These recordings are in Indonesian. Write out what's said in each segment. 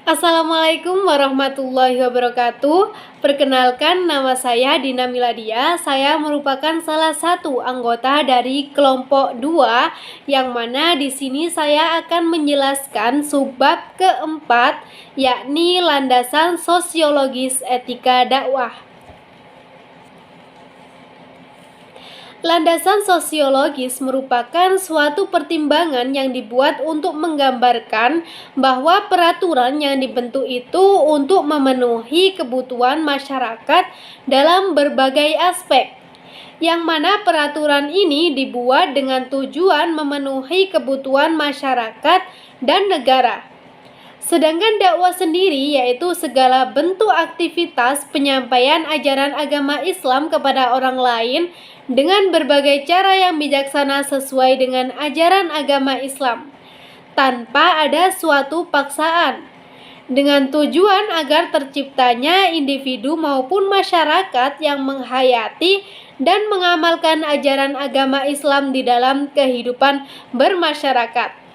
Assalamualaikum warahmatullahi wabarakatuh. Perkenalkan, nama saya Dina Miladia. Saya merupakan salah satu anggota dari kelompok 2, yang mana di sini saya akan menjelaskan subbab keempat, yakni landasan sosiologis etika dakwah. Landasan sosiologis merupakan suatu pertimbangan yang dibuat untuk menggambarkan bahwa peraturan yang dibentuk itu untuk memenuhi kebutuhan masyarakat dalam berbagai aspek, yang mana peraturan ini dibuat dengan tujuan memenuhi kebutuhan masyarakat dan negara. Sedangkan dakwah sendiri yaitu segala bentuk aktivitas penyampaian ajaran agama Islam kepada orang lain dengan berbagai cara yang bijaksana sesuai dengan ajaran agama Islam, tanpa ada suatu paksaan, dengan tujuan agar terciptanya individu maupun masyarakat yang menghayati dan mengamalkan ajaran agama Islam di dalam kehidupan bermasyarakat.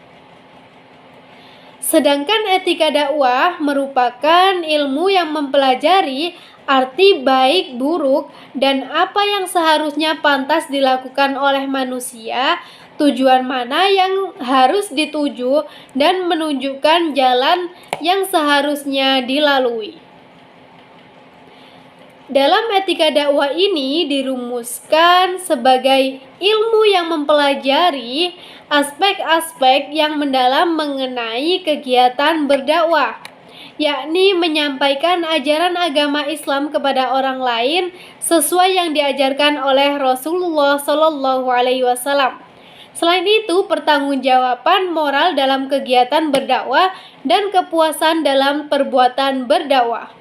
Sedangkan etika dakwah merupakan ilmu yang mempelajari arti baik, buruk, dan apa yang seharusnya pantas dilakukan oleh manusia, tujuan mana yang harus dituju, dan menunjukkan jalan yang seharusnya dilalui. Dalam etika dakwah ini dirumuskan sebagai ilmu yang mempelajari aspek-aspek yang mendalam mengenai kegiatan berdakwah, yakni menyampaikan ajaran agama Islam kepada orang lain sesuai yang diajarkan oleh Rasulullah SAW. Selain itu, pertanggungjawaban moral dalam kegiatan berdakwah dan kepuasan dalam perbuatan berdakwah,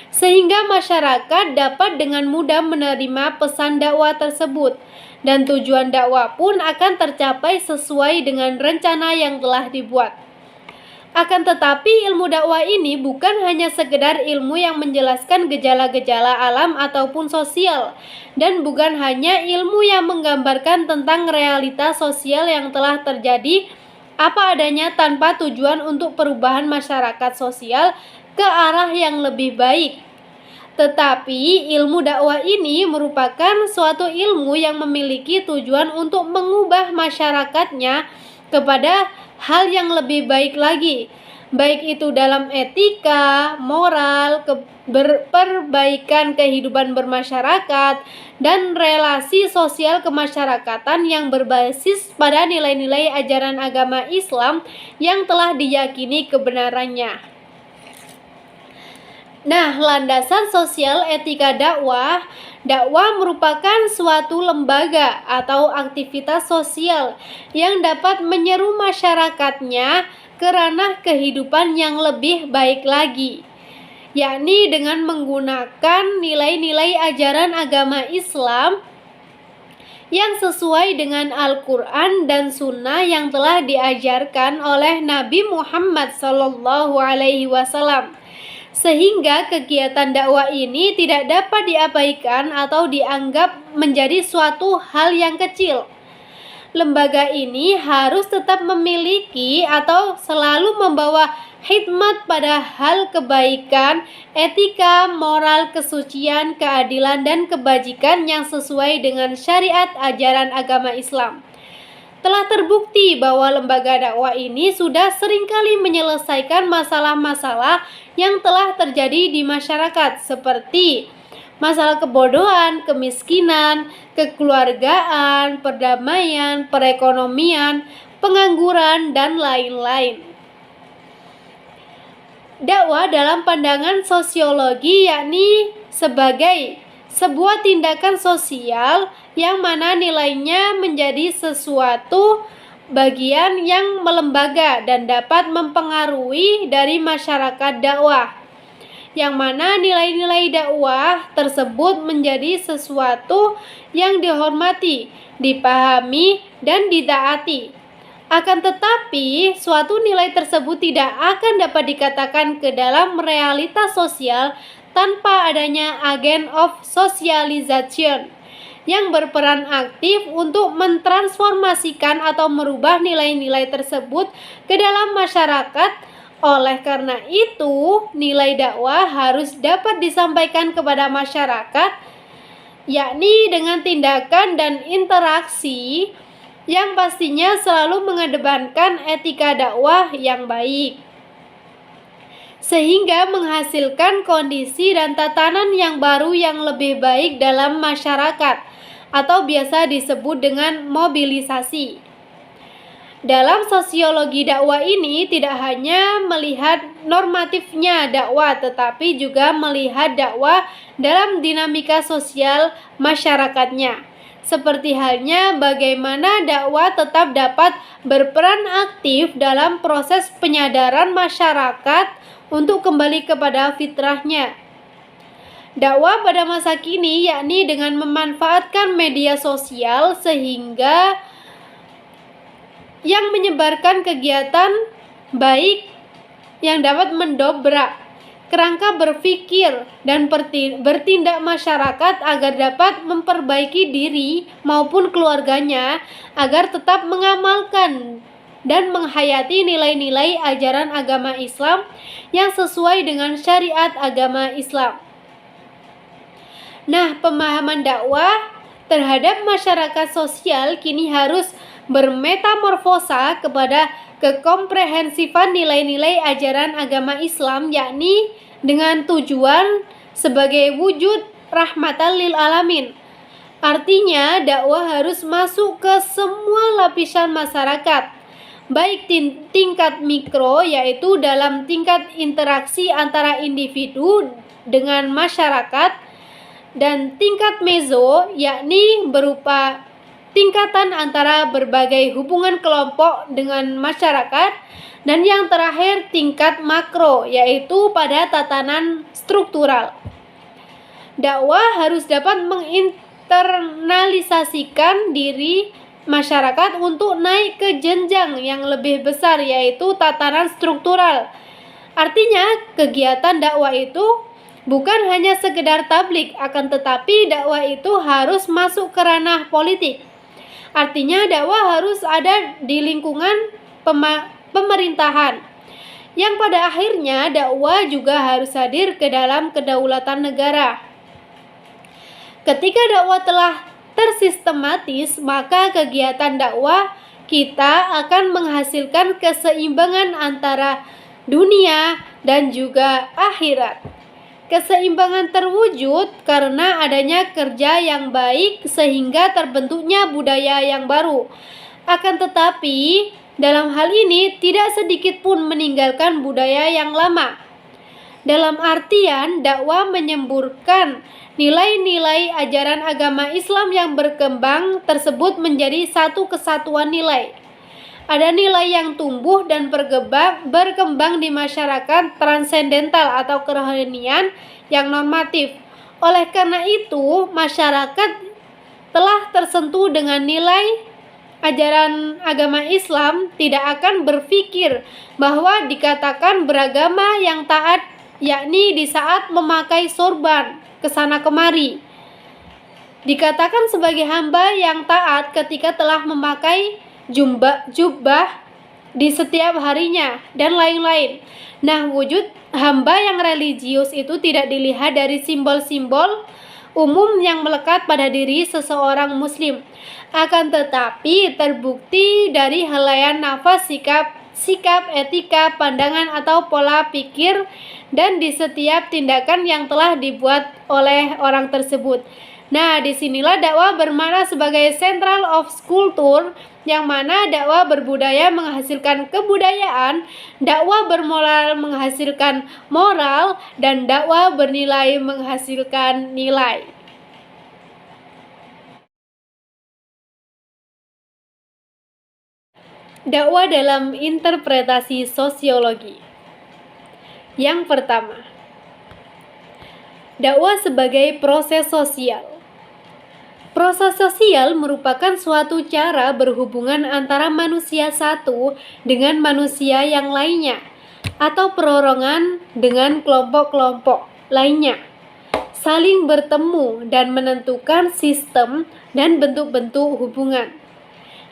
sehingga masyarakat dapat dengan mudah menerima pesan dakwah tersebut, dan tujuan dakwah pun akan tercapai sesuai dengan rencana yang telah dibuat. Akan tetapi, ilmu dakwah ini bukan hanya sekedar ilmu yang menjelaskan gejala-gejala alam ataupun sosial, dan bukan hanya ilmu yang menggambarkan tentang realitas sosial yang telah terjadi apa adanya tanpa tujuan untuk perubahan masyarakat sosial ke arah yang lebih baik. Tetapi ilmu dakwah ini merupakan suatu ilmu yang memiliki tujuan untuk mengubah masyarakatnya kepada hal yang lebih baik lagi, baik itu dalam etika, moral, perbaikan kehidupan bermasyarakat, dan relasi sosial kemasyarakatan yang berbasis pada nilai-nilai ajaran agama Islam yang telah diyakini kebenarannya. Nah, landasan sosial etika dakwah. Dakwah merupakan suatu lembaga atau aktivitas sosial yang dapat menyeru masyarakatnya ke ranah kehidupan yang lebih baik lagi, yakni dengan menggunakan nilai-nilai ajaran agama Islam yang sesuai dengan Al-Quran dan Sunnah yang telah diajarkan oleh Nabi Muhammad SAW. Sehingga kegiatan dakwah ini tidak dapat diabaikan atau dianggap menjadi suatu hal yang kecil. Lembaga ini harus tetap memiliki atau selalu membawa khidmat pada hal kebaikan, etika, moral, kesucian, keadilan, dan kebajikan yang sesuai dengan syariat ajaran agama Islam. Telah terbukti bahwa lembaga dakwah ini sudah seringkali menyelesaikan masalah-masalah yang telah terjadi di masyarakat, seperti masalah kebodohan, kemiskinan, kekeluargaan, perdamaian, perekonomian, pengangguran, dan lain-lain. Dakwah dalam pandangan sosiologi yakni sebagai sebuah tindakan sosial yang mana nilainya menjadi sesuatu bagian yang melembaga dan dapat mempengaruhi dari masyarakat dakwah, yang mana nilai-nilai dakwah tersebut menjadi sesuatu yang dihormati, dipahami, dan ditaati. Akan tetapi, suatu nilai tersebut tidak akan dapat dikatakan ke dalam realitas sosial tanpa adanya agent of socialization yang berperan aktif untuk mentransformasikan atau merubah nilai-nilai tersebut ke dalam masyarakat Oleh karena itu, nilai dakwah harus dapat disampaikan kepada masyarakat, yakni dengan tindakan dan interaksi yang pastinya selalu mengedepankan etika dakwah yang baik, sehingga menghasilkan kondisi dan tatanan yang baru yang lebih baik dalam masyarakat, atau biasa disebut dengan mobilisasi. Dalam sosiologi dakwah ini tidak hanya melihat normatifnya dakwah, tetapi juga melihat dakwah dalam dinamika sosial masyarakatnya. Seperti halnya bagaimana dakwah tetap dapat berperan aktif dalam proses penyadaran masyarakat untuk kembali kepada fitrahnya. Dakwah pada masa kini yakni dengan memanfaatkan media sosial sehingga yang menyebarkan kegiatan baik yang dapat mendobrak kerangka berpikir dan bertindak masyarakat agar dapat memperbaiki diri maupun keluarganya agar tetap mengamalkan dan menghayati nilai-nilai ajaran agama Islam yang sesuai dengan syariat agama Islam. Nah, pemahaman dakwah terhadap masyarakat sosial kini harus bermetamorfosa kepada kekomprehensifan nilai-nilai ajaran agama Islam, yakni dengan tujuan sebagai wujud rahmatan lil alamin. Artinya, dakwah harus masuk ke semua lapisan masyarakat, baik tingkat mikro, yaitu dalam tingkat interaksi antara individu dengan masyarakat, dan tingkat meso, yakni berupa tingkatan antara berbagai hubungan kelompok dengan masyarakat, dan yang terakhir tingkat makro, yaitu pada tatanan struktural. Dakwah harus dapat menginternalisasikan diri masyarakat untuk naik ke jenjang yang lebih besar, yaitu tatanan struktural. Artinya, kegiatan dakwah itu bukan hanya sekedar tablik, akan tetapi dakwah itu harus masuk ke ranah politik. Artinya dakwah harus ada di lingkungan pemerintahan, yang pada akhirnya dakwah juga harus hadir ke dalam kedaulatan negara. Ketika dakwah telah tersistematis, maka kegiatan dakwah kita akan menghasilkan keseimbangan antara dunia dan juga akhirat. Keseimbangan terwujud karena adanya kerja yang baik sehingga terbentuknya budaya yang baru. Akan tetapi, dalam hal ini tidak sedikit pun meninggalkan budaya yang lama. Dalam artian, dakwah menyemburkan nilai-nilai ajaran agama Islam yang berkembang tersebut menjadi satu kesatuan nilai. Ada nilai yang tumbuh dan berkembang di masyarakat transendental atau kerohanian yang normatif. Oleh karena itu, masyarakat telah tersentuh dengan nilai ajaran agama Islam tidak akan berpikir bahwa dikatakan beragama yang taat yakni di saat memakai sorban kesana kemari. Dikatakan sebagai hamba yang taat ketika telah memakai jubah di setiap harinya, dan lain-lain. Nah, wujud hamba yang religius itu tidak dilihat dari simbol-simbol umum yang melekat pada diri seseorang muslim, akan tetapi terbukti dari helaian nafas, sikap, etika, pandangan atau pola pikir, dan di setiap tindakan yang telah dibuat oleh orang tersebut. Nah, disinilah dakwah bermakna sebagai central of culture, yang mana dakwah berbudaya menghasilkan kebudayaan, dakwah bermoral menghasilkan moral, dan dakwah bernilai menghasilkan nilai. Dakwah dalam interpretasi sosiologi. Yang pertama, dakwah sebagai proses sosial. Proses sosial merupakan suatu cara berhubungan antara manusia satu dengan manusia yang lainnya, atau perorangan dengan kelompok-kelompok lainnya, saling bertemu dan menentukan sistem dan bentuk-bentuk hubungan.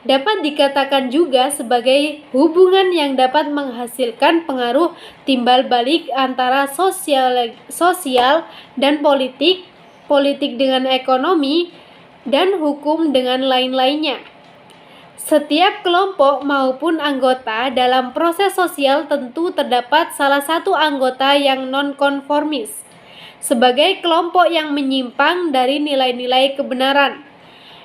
Dapat dikatakan juga sebagai hubungan yang dapat menghasilkan pengaruh timbal balik antara sosial dan politik, politik dengan ekonomi, dan hukum dengan lain-lainnya. Setiap kelompok maupun anggota dalam proses sosial tentu terdapat salah satu anggota yang nonkonformis, sebagai kelompok yang menyimpang dari nilai-nilai kebenaran.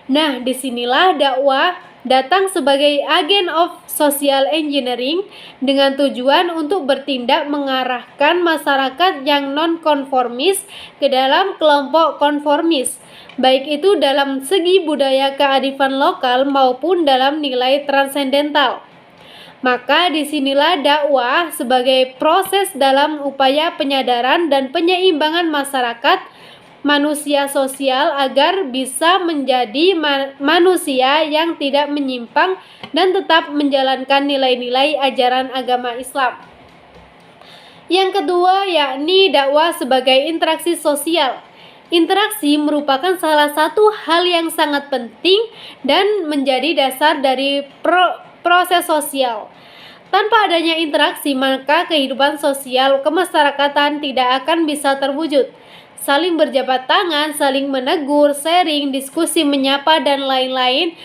Nah, disinilah dakwah datang sebagai agen of social engineering dengan tujuan untuk bertindak mengarahkan masyarakat yang nonkonformis ke dalam kelompok konformis, baik itu dalam segi budaya kearifan lokal maupun dalam nilai transendental. Maka disinilah dakwah sebagai proses dalam upaya penyadaran dan penyeimbangan manusia sosial agar bisa menjadi manusia yang tidak menyimpang dan tetap menjalankan nilai-nilai ajaran agama Islam. Yang kedua yakni dakwah sebagai interaksi sosial. Interaksi merupakan salah satu hal yang sangat penting dan menjadi dasar dari proses sosial. Tanpa adanya interaksi, maka kehidupan sosial kemasyarakatan tidak akan bisa terwujud. Saling berjabat tangan, saling menegur, sharing, diskusi, menyapa, dan lain-lain,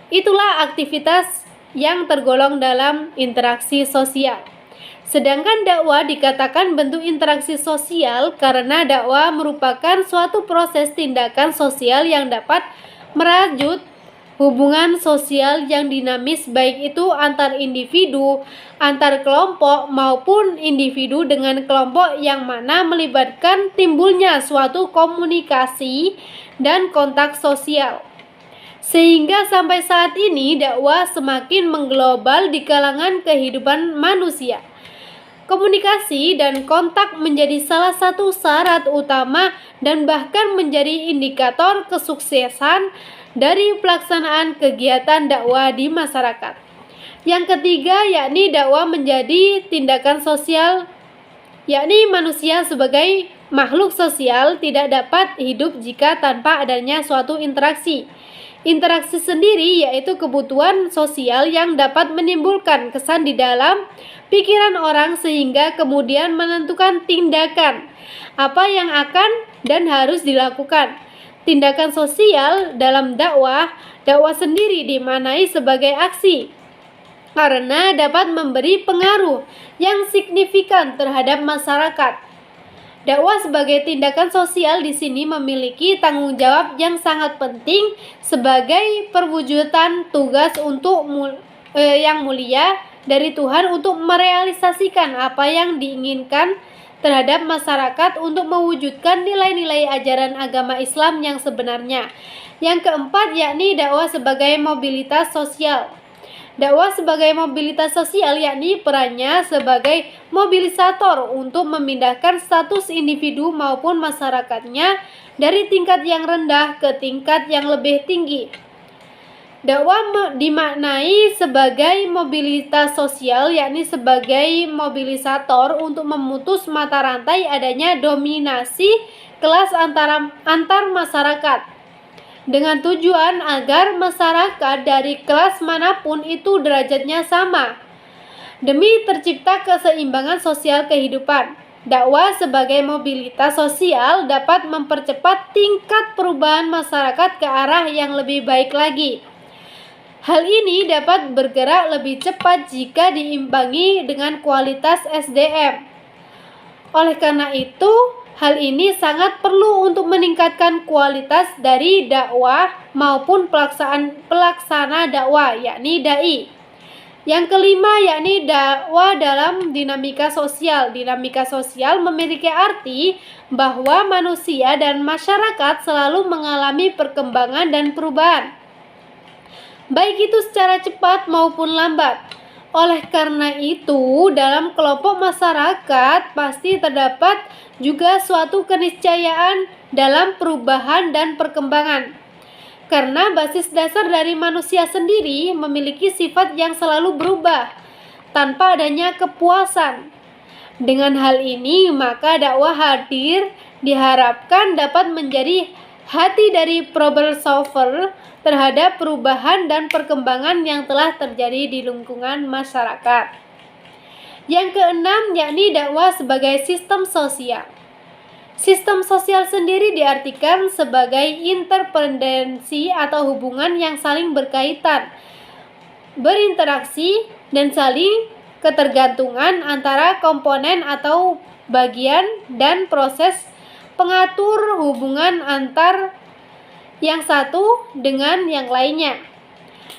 itulah aktivitas yang tergolong dalam interaksi sosial. Sedangkan dakwah dikatakan bentuk interaksi sosial karena dakwah merupakan suatu proses tindakan sosial yang dapat merajut hubungan sosial yang dinamis, baik itu antar individu, antar kelompok, maupun individu dengan kelompok, yang mana melibatkan timbulnya suatu komunikasi dan kontak sosial. Sehingga sampai saat ini dakwah semakin mengglobal di kalangan kehidupan manusia. Komunikasi dan kontak menjadi salah satu syarat utama dan bahkan menjadi indikator kesuksesan dari pelaksanaan kegiatan dakwah di masyarakat. Yang ketiga yakni dakwah menjadi tindakan sosial, yakni manusia sebagai makhluk sosial tidak dapat hidup jika tanpa adanya suatu interaksi. Interaksi sendiri yaitu kebutuhan sosial yang dapat menimbulkan kesan di dalam pikiran orang sehingga kemudian menentukan tindakan apa yang akan dan harus dilakukan. Tindakan sosial dalam dakwah sendiri dimaknai sebagai aksi karena dapat memberi pengaruh yang signifikan terhadap masyarakat. Dakwah sebagai tindakan sosial di sini memiliki tanggung jawab yang sangat penting sebagai perwujudan tugas yang mulia dari Tuhan untuk merealisasikan apa yang diinginkan terhadap masyarakat untuk mewujudkan nilai-nilai ajaran agama Islam yang sebenarnya. Yang keempat yakni dakwah sebagai mobilitas sosial. Dakwah sebagai mobilitas sosial yakni perannya sebagai mobilisator untuk memindahkan status individu maupun masyarakatnya dari tingkat yang rendah ke tingkat yang lebih tinggi. Dakwah dimaknai sebagai mobilitas sosial yakni sebagai mobilisator untuk memutus mata rantai adanya dominasi kelas antar masyarakat, dengan tujuan agar masyarakat dari kelas manapun itu derajatnya sama demi tercipta keseimbangan sosial kehidupan. Dakwah sebagai mobilitas sosial dapat mempercepat tingkat perubahan masyarakat ke arah yang lebih baik lagi. Hal ini dapat bergerak lebih cepat jika diimbangi dengan kualitas SDM. Oleh karena itu, hal ini sangat perlu untuk meningkatkan kualitas dari dakwah maupun pelaksana dakwah, yakni dai. Yang kelima yakni dakwah dalam dinamika sosial. Dinamika sosial memiliki arti bahwa manusia dan masyarakat selalu mengalami perkembangan dan perubahan, baik itu secara cepat maupun lambat. Oleh karena itu, dalam kelompok masyarakat pasti terdapat juga suatu keniscayaan dalam perubahan dan perkembangan. Karena basis dasar dari manusia sendiri memiliki sifat yang selalu berubah tanpa adanya kepuasan. Dengan hal ini, maka dakwah hadir diharapkan dapat menjadi hati dari problem solver terhadap perubahan dan perkembangan yang telah terjadi di lingkungan masyarakat. Yang keenam, yakni dakwah sebagai sistem sosial. Sistem sosial sendiri diartikan sebagai interdependensi atau hubungan yang saling berkaitan, berinteraksi, dan saling ketergantungan antara komponen atau bagian dan proses pengatur hubungan antar yang satu dengan yang lainnya.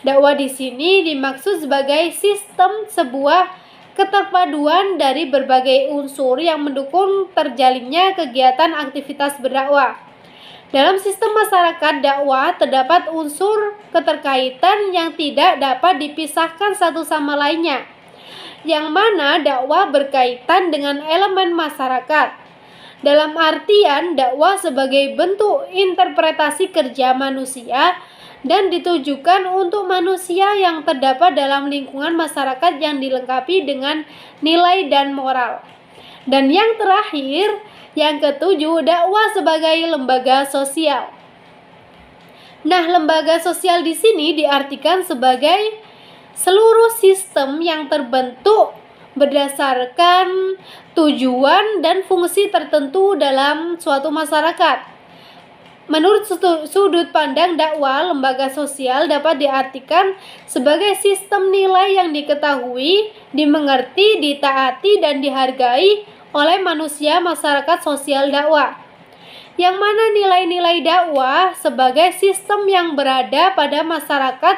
Dakwah di sini dimaksud sebagai sistem sebuah keterpaduan dari berbagai unsur yang mendukung terjalinnya kegiatan aktivitas berdakwah. Dalam sistem masyarakat dakwah terdapat unsur keterkaitan yang tidak dapat dipisahkan satu sama lainnya, yang mana dakwah berkaitan dengan elemen masyarakat. Dalam artian dakwah sebagai bentuk interpretasi kerja manusia dan ditujukan untuk manusia yang terdapat dalam lingkungan masyarakat yang dilengkapi dengan nilai dan moral. Dan yang terakhir, yang ketujuh, dakwah sebagai lembaga sosial. Nah, lembaga sosial di sini diartikan sebagai seluruh sistem yang terbentuk berdasarkan tujuan dan fungsi tertentu dalam suatu masyarakat. Menurut sudut pandang dakwah, lembaga sosial dapat diartikan sebagai sistem nilai yang diketahui, dimengerti, ditaati, dan dihargai oleh manusia masyarakat sosial dakwah. Yang mana nilai-nilai dakwah sebagai sistem yang berada pada masyarakat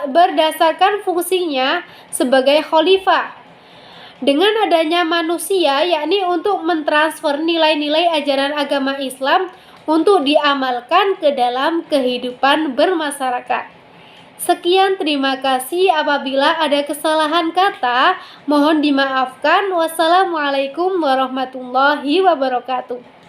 berdasarkan fungsinya sebagai khalifah. Dengan adanya manusia, yakni untuk mentransfer nilai-nilai ajaran agama Islam untuk diamalkan ke dalam kehidupan bermasyarakat. Sekian, terima kasih. Apabila ada kesalahan kata, mohon dimaafkan. Wassalamualaikum warahmatullahi wabarakatuh.